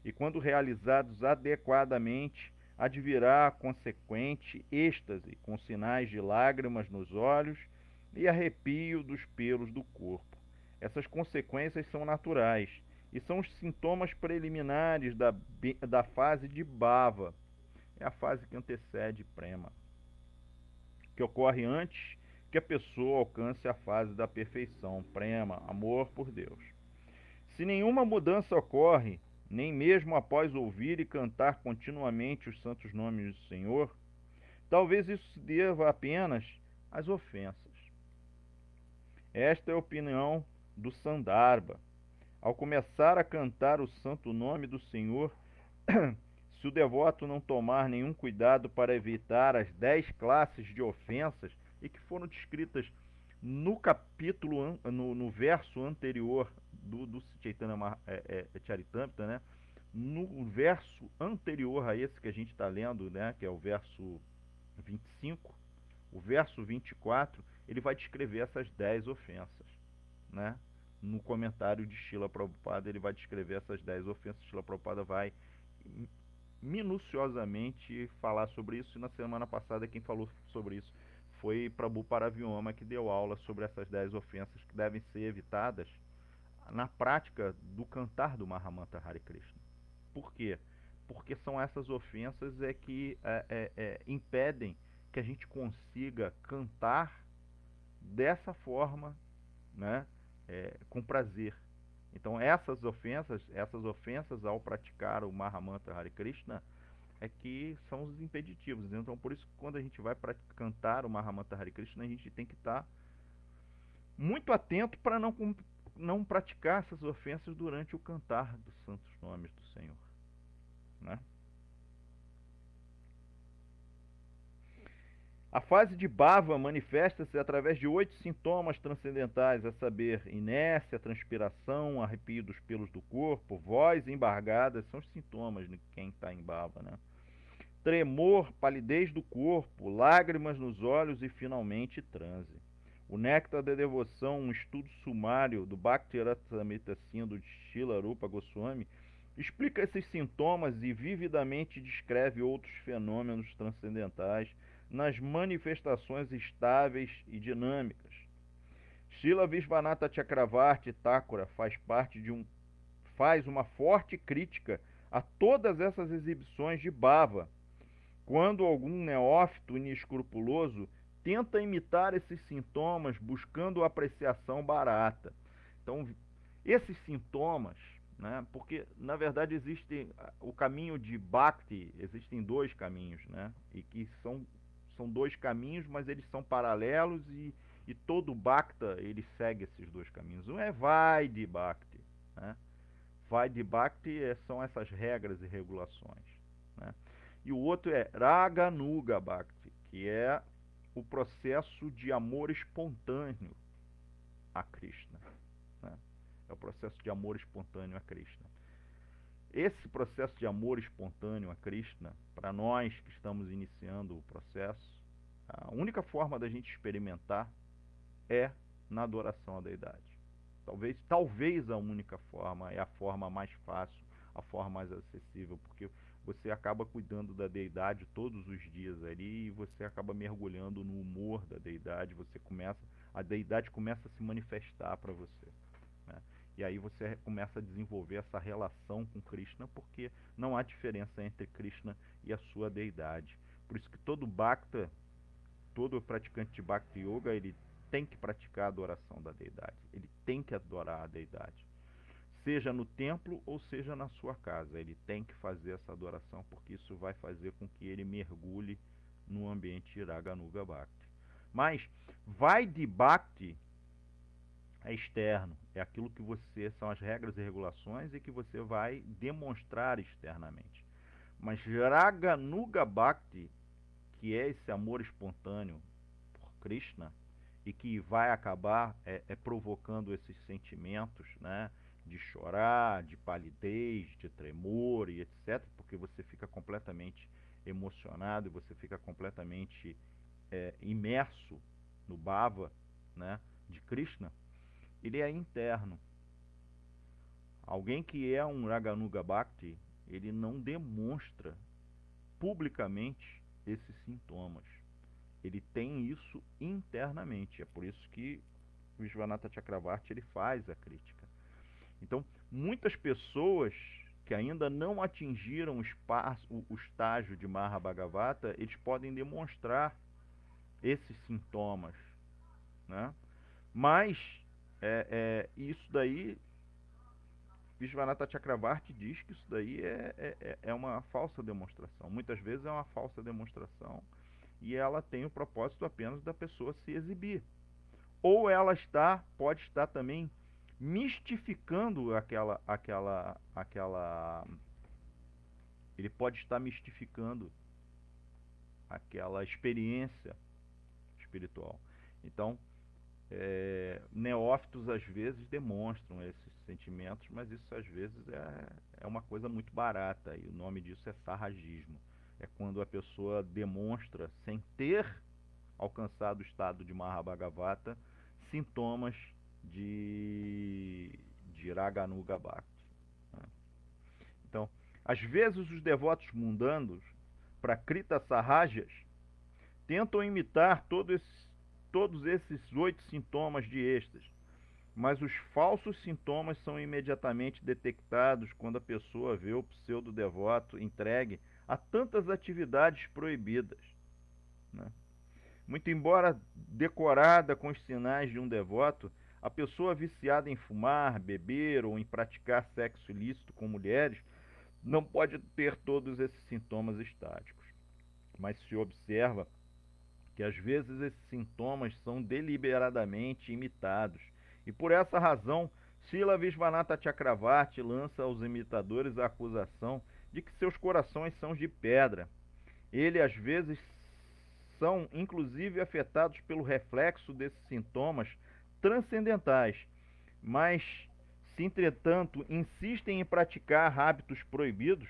E quando realizados adequadamente, advirá a consequente êxtase, com sinais de lágrimas nos olhos e arrepio dos pelos do corpo. Essas consequências são naturais e são os sintomas preliminares da fase de bhava, é a fase que antecede prema, que ocorre antes que a pessoa alcance a fase da perfeição, prema, amor por Deus. Se nenhuma mudança ocorre, nem mesmo após ouvir e cantar continuamente os santos nomes do Senhor, talvez isso se deva apenas às ofensas. Esta é a opinião do Sandarbha. Ao começar a cantar o santo nome do Senhor, se o devoto não tomar nenhum cuidado para evitar as 10 classes de ofensas e que foram descritas no capítulo, no verso anterior do Chaitanya Charitamrita, né? No verso anterior a esse que a gente está lendo, né? Que é o verso 25, o verso 24, ele vai descrever essas 10 ofensas, né? No comentário de Srila Prabhupada, ele vai descrever essas 10 ofensas. Srila Prabhupada vai minuciosamente falar sobre isso, e na semana passada quem falou sobre isso foi Prabhu Paravyoma, que deu aula sobre essas 10 ofensas que devem ser evitadas na prática do cantar do Mahamantra Hare Krishna. Por quê? Porque são essas ofensas que impedem que a gente consiga cantar dessa forma, né, com prazer. Então essas ofensas ao praticar o Mahamantra Hare Krishna é que são os impeditivos. Então por isso que quando a gente vai cantar o Mahamantra Hare Krishna, a gente tem que estar muito atento para não praticar essas ofensas durante o cantar dos santos nomes do Senhor, né? A fase de bhava manifesta-se através de 8 sintomas transcendentais, a saber, inércia, transpiração, arrepio dos pelos do corpo, voz embargada, são os sintomas de quem está em bhava, né? Tremor, palidez do corpo, lágrimas nos olhos e, finalmente, transe. O Néctar da Devoção, um estudo sumário do Bhakti-rasamrita Sindhu de Srila Rupa Goswami, explica esses sintomas e vividamente descreve outros fenômenos transcendentais nas manifestações estáveis e dinâmicas. Srila Vishvanatha Chakravarti Thakura faz uma forte crítica a todas essas exibições de bhava, quando algum neófito inescrupuloso tenta imitar esses sintomas buscando apreciação barata. Então, esses sintomas, né? Porque, na verdade, existe o caminho de Bhakti, existem dois caminhos, né? E que são dois caminhos, mas eles são paralelos e todo Bhakta, ele segue esses dois caminhos. Um é Vaidhi Bhakti, né? Vaidhi Bhakti são essas regras e regulações, né? E o outro é Raganuga Bhakti, que é o processo de amor espontâneo a Krishna, né? É o processo de amor espontâneo a Krishna. Esse processo de amor espontâneo a Krishna, para nós que estamos iniciando o processo, a única forma da gente experimentar é na adoração à deidade. Talvez a única forma, é a forma mais fácil, a forma mais acessível, porque você acaba cuidando da deidade todos os dias ali e você acaba mergulhando no humor da deidade, a deidade começa a se manifestar para você, né? E aí você começa a desenvolver essa relação com Krishna, porque não há diferença entre Krishna e a sua deidade. Por isso que todo Bhakta, todo praticante de Bhakti Yoga, ele tem que praticar a adoração da deidade. Ele tem que adorar a deidade. Seja no templo ou seja na sua casa. Ele tem que fazer essa adoração, porque isso vai fazer com que ele mergulhe no ambiente Raganuga Bhakti. Mas Vaidhi Bhakti é externo. É aquilo que são as regras e regulações e que você vai demonstrar externamente. Mas Raganuga Bhakti, que é esse amor espontâneo por Krishna e que vai acabar provocando esses sentimentos, né, de chorar, de palidez, de tremor e etc., porque você fica completamente emocionado e você fica completamente imerso no bhava, né, de Krishna. Ele é interno. Alguém que é um Raganuga Bhakti, ele não demonstra publicamente esses sintomas. Ele tem isso internamente. É por isso que o Vishvanatha Chakravarti ele faz a crítica. Então, muitas pessoas que ainda não atingiram o estágio de Mahabhagavata, eles podem demonstrar esses sintomas, né? Mas isso daí, Vishvanatha Chakravarti diz que isso daí é uma falsa demonstração. Muitas vezes é uma falsa demonstração e ela tem o propósito apenas da pessoa se exibir. Ou ela pode estar também mistificando ele pode estar mistificando aquela experiência espiritual. Então, neófitos às vezes demonstram esses sentimentos, mas isso às vezes é uma coisa muito barata, e o nome disso é sarragismo. É quando a pessoa demonstra, sem ter alcançado o estado de Mahabhagavata, sintomas de Raganuga Bhakti, né? Então, às vezes os devotos mundanos, Prakrita Sarrajas, tentam imitar todos esses 8 sintomas de êxtase, mas os falsos sintomas são imediatamente detectados quando a pessoa vê o pseudo-devoto entregue a tantas atividades proibidas, né? Muito embora decorada com os sinais de um devoto, a pessoa viciada em fumar, beber ou em praticar sexo ilícito com mulheres não pode ter todos esses sintomas estáticos. Mas se observa que às vezes esses sintomas são deliberadamente imitados. E por essa razão, Srila Vishvanatha Chakravarti lança aos imitadores a acusação de que seus corações são de pedra. Ele às vezes são inclusive afetados pelo reflexo desses sintomas transcendentais, mas se entretanto insistem em praticar hábitos proibidos,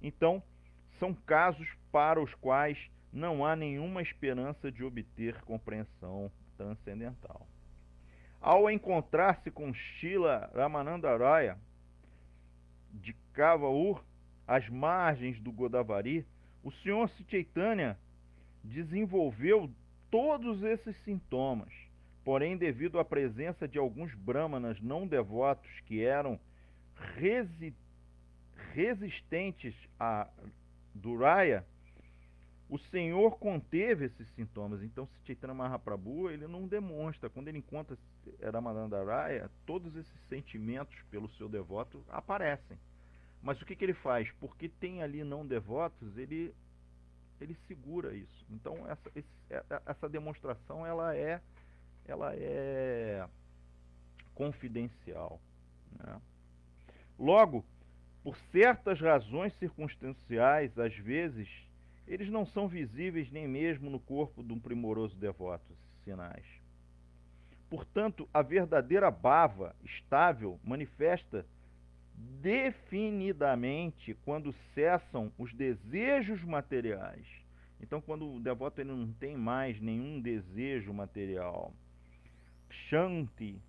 então são casos para os quais não há nenhuma esperança de obter compreensão transcendental. Ao encontrar-se com Srila Ramananda Raya de Kavaur, às margens do Godavari, o Sr. Chaitanya desenvolveu todos esses sintomas, porém devido à presença de alguns brahmanas não devotos que eram resistentes a Duraya, O Senhor conteve esses sintomas, então se Chaitanya Mahaprabhu, ele não demonstra. Quando ele encontra Ramanandaraya, todos esses sentimentos pelo seu devoto aparecem. Mas o que ele faz? Porque tem ali não devotos, ele segura isso. Então essa demonstração ela é confidencial, né? Logo, por certas razões circunstanciais, às vezes, eles não são visíveis nem mesmo no corpo de um primoroso devoto, esses sinais. Portanto, a verdadeira bhava estável manifesta definidamente quando cessam os desejos materiais. Então, quando o devoto ele não tem mais nenhum desejo material, Shanti,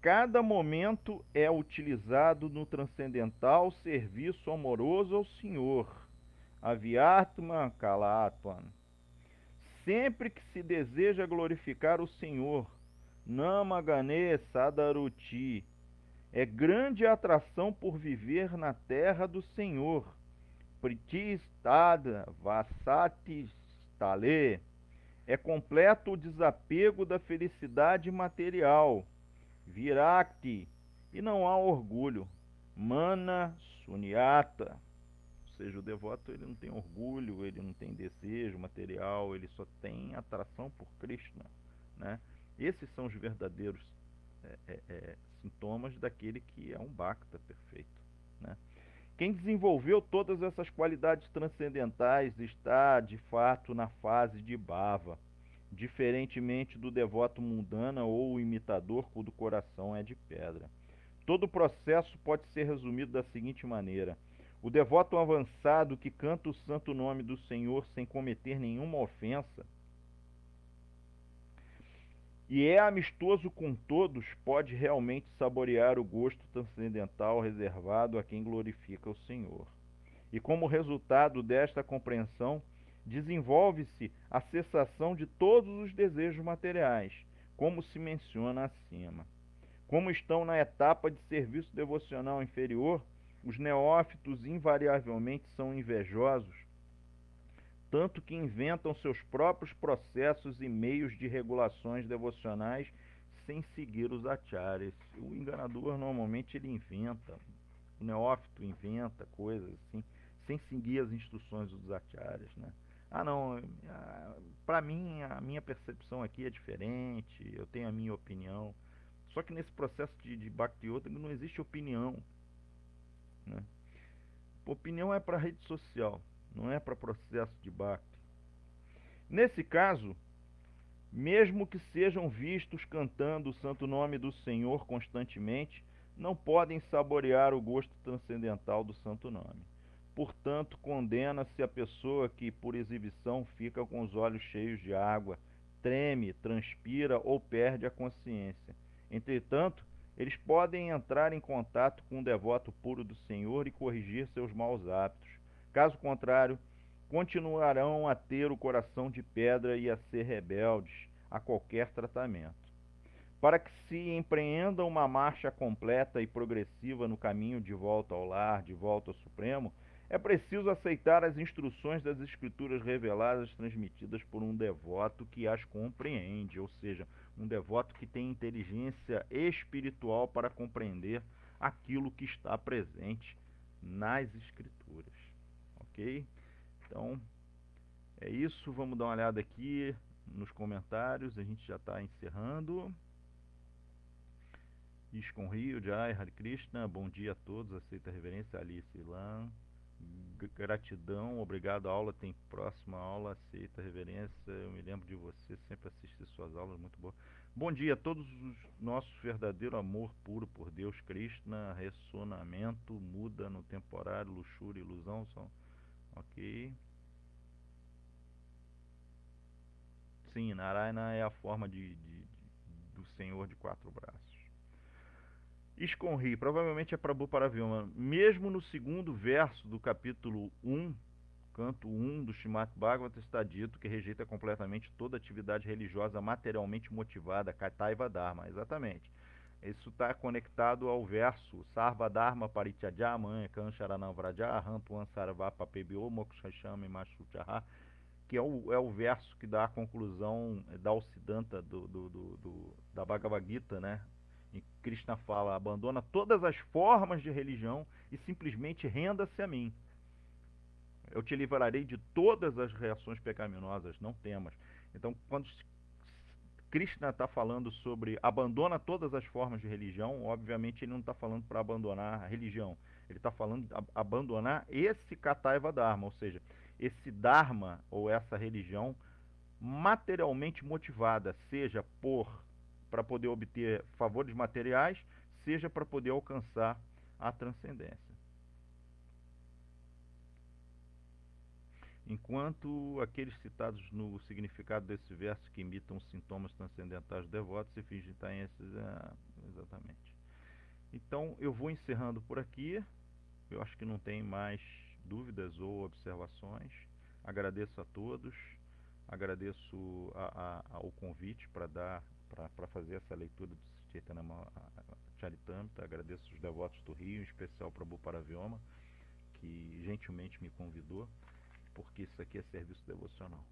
cada momento é utilizado no transcendental serviço amoroso ao Senhor, Avyatma Kalatvan. Sempre que se deseja glorificar o Senhor, Namagane Sadaruti, é grande a atração por viver na terra do Senhor, Pritistada Vasati Stale. É completo o desapego da felicidade material, Virakti, e não há orgulho, Mana Sunyata. Ou seja, o devoto ele não tem orgulho, ele não tem desejo material, ele só tem atração por Krishna, né? Esses são os verdadeiros sintomas daquele que é um bhakta perfeito, né? Quem desenvolveu todas essas qualidades transcendentais está, de fato, na fase de bhava, diferentemente do devoto mundano ou imitador cujo coração é de pedra. Todo o processo pode ser resumido da seguinte maneira: o devoto avançado que canta o santo nome do Senhor sem cometer nenhuma ofensa e é amistoso com todos, pode realmente saborear o gosto transcendental reservado a quem glorifica o Senhor. E como resultado desta compreensão, desenvolve-se a cessação de todos os desejos materiais, como se menciona acima. Como estão na etapa de serviço devocional inferior, os neófitos invariavelmente são invejosos, tanto que inventam seus próprios processos e meios de regulações devocionais sem seguir os acharyas. O enganador normalmente ele inventa, o neófito inventa coisas assim, sem seguir as instruções dos acharyas, né? Ah, não, para mim a minha percepção aqui é diferente, eu tenho a minha opinião. Só que nesse processo de Bhakti Yoga não existe opinião, né? Opinião é para rede social, não é para processo de Bhakti. Nesse caso, mesmo que sejam vistos cantando o santo nome do Senhor constantemente, não podem saborear o gosto transcendental do santo nome. Portanto, condena-se a pessoa que, por exibição, fica com os olhos cheios de água, treme, transpira ou perde a consciência. Entretanto, eles podem entrar em contato com o devoto puro do Senhor e corrigir seus maus hábitos. Caso contrário, continuarão a ter o coração de pedra e a ser rebeldes a qualquer tratamento. Para que se empreenda uma marcha completa e progressiva no caminho de volta ao lar, de volta ao Supremo, é preciso aceitar as instruções das Escrituras reveladas transmitidas por um devoto que as compreende, ou seja, um devoto que tem inteligência espiritual para compreender aquilo que está presente nas Escrituras. Ok? Então, é isso. Vamos dar uma olhada aqui nos comentários. A gente já está encerrando. Iskon Rio, Jai, Hare Krishna, bom dia a todos, aceita a reverência, Alice Ilan, gratidão, obrigado, a aula tem próxima aula, aceita a reverência, eu me lembro de você, sempre assisti suas aulas, muito boa. Bom dia a todos os nossos verdadeiro amor puro por Deus, Krishna, ressonamento, muda no temporário, luxúria, ilusão, são, ok. Sim, Narayana é a forma do Senhor de quatro braços. Esconri, provavelmente é Prabhu Paravyoma. Mesmo no segundo verso do capítulo 1, canto 1 do Srimad Bhagavata, está dito que rejeita completamente toda atividade religiosa materialmente motivada, Kataiva Dharma, exatamente. Isso está conectado ao verso Sarva Dharma Parityajya Manya Kansharanam Vraja Hantuan Sarva Papebio Mokshashami Machuchaha, que é o verso que dá a conclusão da Ociddanta da Bhagavad Gita, né? Em que Krishna fala: abandona todas as formas de religião e simplesmente renda-se a mim. Eu te livrarei de todas as reações pecaminosas, não temas. Então, quando Krishna está falando sobre abandona todas as formas de religião, obviamente ele não está falando para abandonar a religião. Ele está falando de abandonar esse Kataiva Dharma, ou seja, esse Dharma ou essa religião materialmente motivada, seja para poder obter favores materiais, seja para poder alcançar a transcendência. Enquanto aqueles citados no significado desse verso que imitam os sintomas transcendentais devotos se fingem estar em esses... exatamente. Então eu vou encerrando por aqui. Eu acho que não tem mais dúvidas ou observações. Agradeço a todos. Agradeço o convite para fazer essa leitura do Chaitanya Charitamrita. Agradeço os devotos do Rio, em especial Prabhu Paravyoma, que gentilmente me convidou, porque isso aqui é serviço devocional,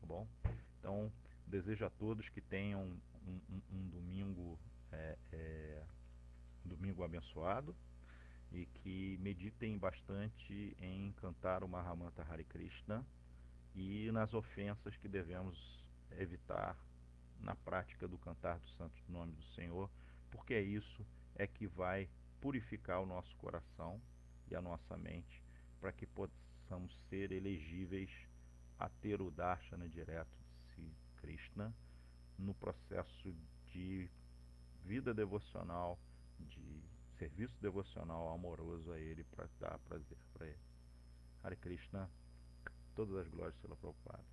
tá bom? Então, desejo a todos que tenham um domingo, domingo abençoado, e que meditem bastante em cantar o Mahamantra Hare Krishna e nas ofensas que devemos evitar na prática do cantar do santo nome do Senhor, porque é isso que vai purificar o nosso coração e a nossa mente, para que possamos ser elegíveis a ter o darshana direto de Sri Krishna no processo de vida devocional, de serviço devocional amoroso a Ele, para dar prazer para Ele. Hare Krishna, todas as glórias pela Prabhupada.